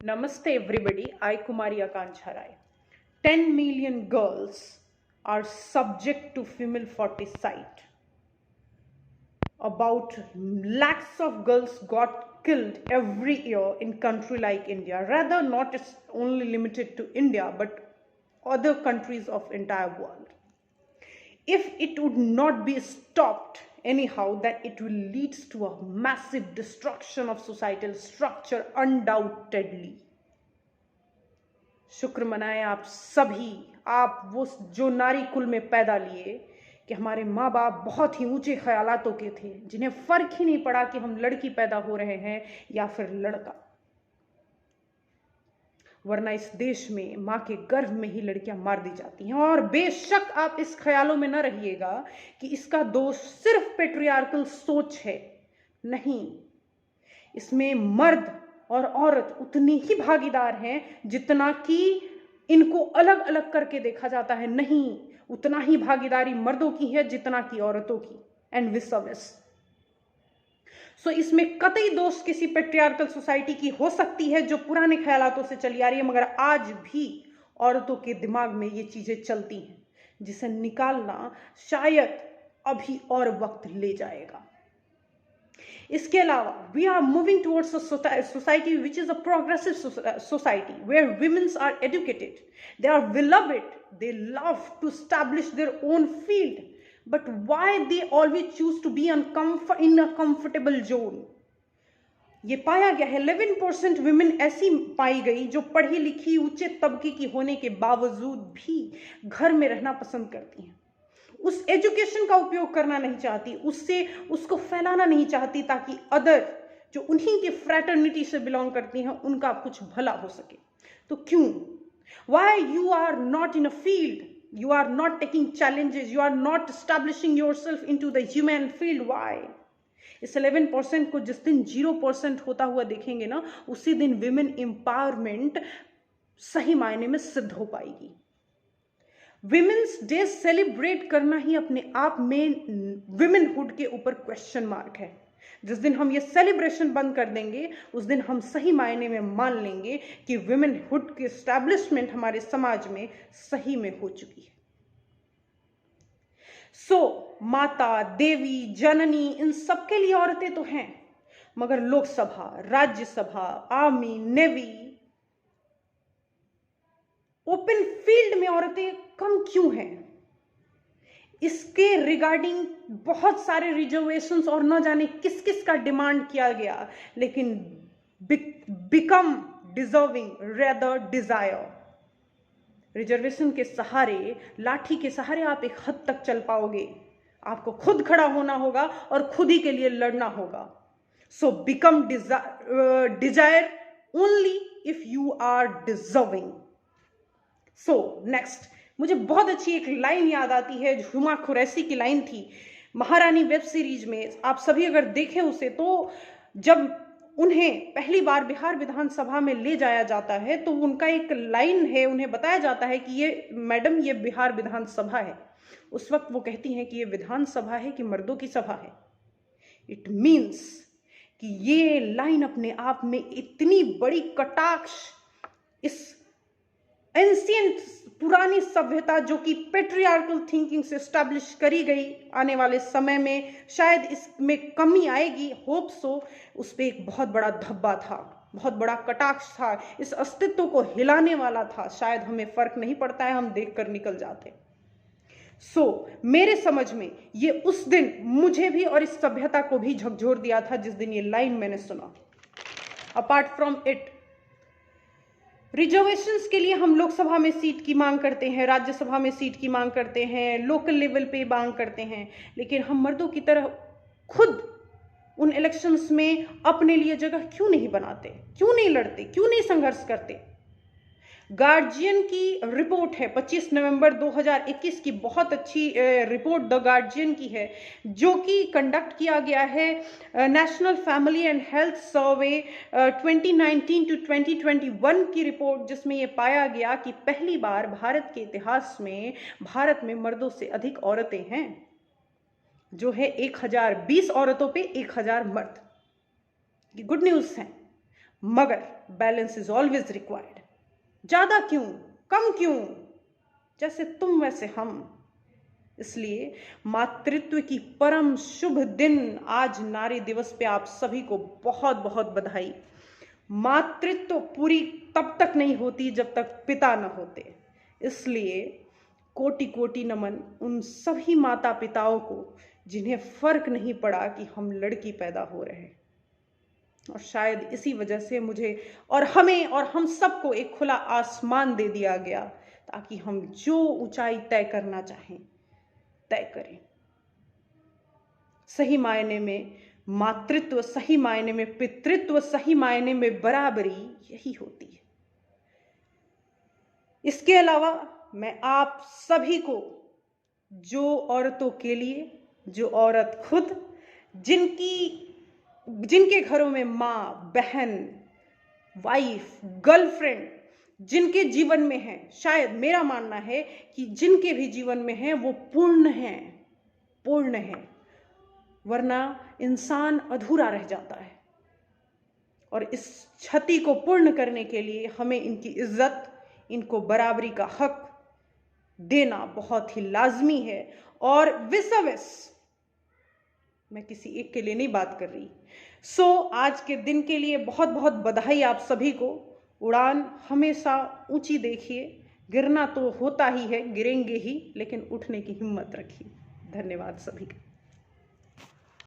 Namaste everybody, I Kumari Akanksha Rai. 10 million girls are subject to female foeticide. About lakhs of girls got killed every year in country like India. Rather, not it's only limited to India, but other countries of entire world. If it would not be stopped anyhow, then it will lead to a massive destruction of societal structure undoubtedly. शुक्र मनाएं आप सभी, आप वो जो नारी कुल में पैदा लिए कि हमारे माँ बाप बहुत ही ऊंचे ख्यालातों के थे, जिन्हें फर्क ही नहीं पड़ा कि हम लड़की पैदा हो रहे हैं या फिर लड़का। वरना इस देश में माँ के गर्भ में ही लड़कियां मार दी जाती हैं। और बेशक आप इस ख्यालों में न रहिएगा कि इसका दोष सिर्फ पेट्रियार्कल सोच है, नहीं, इसमें मर्द और औरत उतनी ही भागीदार हैं जितना कि इनको अलग अलग करके देखा जाता है। नहीं, उतना ही भागीदारी मर्दों की है जितना कि औरतों की, एंड विस वर्सा। सो इसमें कतई दोष किसी पेट्रियार्कल सोसाइटी की हो सकती है जो पुराने ख्यालातों से चली आ रही है, मगर आज भी औरतों के दिमाग में ये चीजें चलती हैं, जिसे निकालना शायद अभी और वक्त ले जाएगा। इसके अलावा we are moving towards a society which is a progressive society where womens are educated, they are beloved, they love to establish their own field, but why they always choose to be in a comfortable zone? ये पाया गया है 11% women ऐसी पाई गई जो पढ़ी लिखी उच्च तबके की होने के बावजूद भी घर में रहना पसंद करती हैं, उस एजुकेशन का उपयोग करना नहीं चाहती, उसको फैलाना नहीं चाहती ताकि अदर जो उन्हीं के फ्रैटर्निटी से बिलोंग करती हैं उनका कुछ भला हो सके। तो क्यों? Why you are not in a field? You are not taking challenges. You are not establishing yourself into the human field. Why? इस 11% को जिस दिन 0% होता हुआ देखेंगे ना, उसी दिन विमेन एम्पावरमेंट सही मायने में सिद्ध हो पाएगी। विमेन्स डे सेलिब्रेट करना ही अपने आप में विमेनहुड के ऊपर क्वेश्चन मार्क है। जिस दिन हम ये सेलिब्रेशन बंद कर देंगे, उस दिन हम सही मायने में मान लेंगे कि विमेनहुड की एस्टैब्लिशमेंट हमारे समाज में सही में हो चुकी है। माता, देवी, जननी, इन सबके लिए औरतें तो हैं, मगर Lok Sabha, Rajya Sabha, army, navy, open field में औरतें कम क्यों हैं? इसके रिगार्डिंग बहुत सारे रिजर्वेशंस और न जाने किस किस का डिमांड किया गया, लेकिन become deserving rather desire. Reservation के सहारे, लाठी के सहारे आप एक हद तक चल पाओगे, आपको खुद खड़ा होना होगा और खुद ही के लिए लड़ना होगा। So become desire only if you are deserving. So next, मुझे बहुत अच्छी एक लाइन याद आती है, हुमा कुरैशी की लाइन थी महारानी वेब सीरीज में। आप सभी अगर देखें उसे, तो जब उन्हें पहली बार बिहार विधानसभा में ले जाया जाता है तो उनका एक लाइन है, उन्हें बताया जाता है कि ये मैडम, ये बिहार विधानसभा है। उस वक्त वो कहती हैं कि ये विधानसभा है कि मर्दों की सभा है। इट मीन्स कि ये लाइन अपने आप में इतनी बड़ी कटाक्ष इस एंशिएंट पुरानी सभ्यता जो कि पेट्रियार्कल थिंकिंग से एस्टैब्लिश करी गई, आने वाले समय में शायद इसमें कमी आएगी, होप सो, उस पर एक बहुत बड़ा धब्बा था, बहुत बड़ा कटाक्ष था, इस अस्तित्व को हिलाने वाला था। शायद हमें फर्क नहीं पड़ता है, हम देखकर निकल जाते। मेरे समझ में ये उस दिन मुझे भी और इस सभ्यता को भी झकझोर दिया था जिस दिन ये लाइन मैंने सुना। अपार्ट फ्रॉम इट, रिजर्वेशंस के लिए हम लोकसभा में सीट की मांग करते हैं, राज्यसभा में सीट की मांग करते हैं, लोकल लेवल पे मांग करते हैं, लेकिन हम मर्दों की तरह खुद उन इलेक्शंस में अपने लिए जगह क्यों नहीं बनाते, क्यों नहीं लड़ते, क्यों नहीं संघर्ष करते? गार्जियन की रिपोर्ट है 25 नवंबर 2021 की, बहुत अच्छी रिपोर्ट द गार्जियन की है, जो कि कंडक्ट किया गया है national family and health survey 2019 to 2021 की रिपोर्ट, जिसमें ये पाया गया कि पहली बार भारत के इतिहास में भारत में मर्दों से अधिक औरतें हैं, जो है 1020 औरतों पे 1000 मर्द। ये गुड न्यूज़ है। मगर बैलेंस इज ऑलवेज रिक्वायर्ड। ज्यादा क्यों, कम क्यों, जैसे तुम वैसे हम। इसलिए मातृत्व की परम शुभ दिन आज नारी दिवस पे आप सभी को बहुत बहुत बधाई। मातृत्व पूरी तब तक नहीं होती जब तक पिता न होते। इसलिए कोटि कोटि नमन उन सभी माता पिताओं को जिन्हें फर्क नहीं पड़ा कि हम लड़की पैदा हो रहे हैं। और शायद इसी वजह से मुझे और हमें और हम सबको एक खुला आसमान दे दिया गया, ताकि हम जो ऊंचाई तय करना चाहें तय करें। सही मायने में मातृत्व, सही मायने में पितृत्व, सही मायने में बराबरी यही होती है। इसके अलावा मैं आप सभी को, जो औरतों के लिए, जो औरत खुद, जिनके घरों में माँ, बहन, वाइफ, गर्लफ्रेंड जिनके जीवन में है, शायद मेरा मानना है कि जिनके भी जीवन में है वो पूर्ण है, पूर्ण है, वरना इंसान अधूरा रह जाता है। और इस क्षति को पूर्ण करने के लिए हमें इनकी इज्जत, इनको बराबरी का हक देना बहुत ही लाजमी है। और विसवस मैं किसी एक के लिए नहीं बात कर रही। आज के दिन के लिए बहुत बहुत बधाई आप सभी को। उड़ान हमेशा ऊंची देखिए, गिरना तो होता ही है, गिरेंगे ही, लेकिन उठने की हिम्मत रखिए। धन्यवाद सभी का।